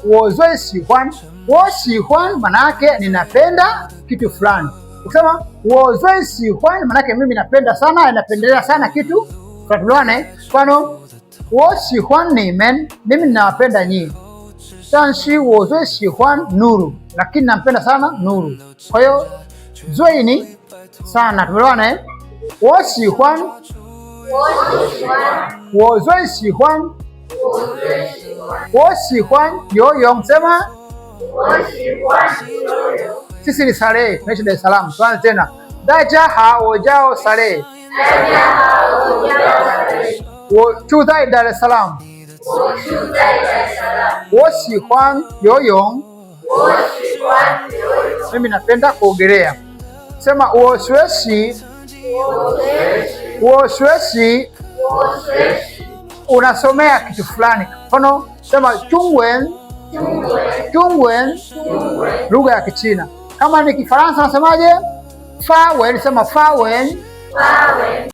我最喜欢，我喜欢maana yake ninapenda kitu fulani. Ukisema 我最喜欢maana yake mimi napenda sana, napendelea sana kitu fulani. Mfano 我喜欢你们, mimi ninawapenda nyinyi. 但是我最喜欢 Nuru, lakini nampenda sana Nuru. Kwa hiyo 最 ni sana, tumeelewana? 我喜欢，我最喜欢，我喜欢游泳. Sema 我喜欢游泳. Sisi ni Salehe, tunaishi Dar es Salaam. Tuanze tena. 大家好，我叫 Salehe. 大家好，我叫 Salehe. 我住在 Dar es Salaam. 我住在 Dar es Salaam. 我喜欢游泳. 我喜欢游泳. Mimi napenda kuogelea. Sema 我学习. 我学习. Unasomea kitu fulani. Mfano, sema 中文. 中文 lugha ya Kichina. Kama ni Kifaransa unasemaje? 法文, sema 法文.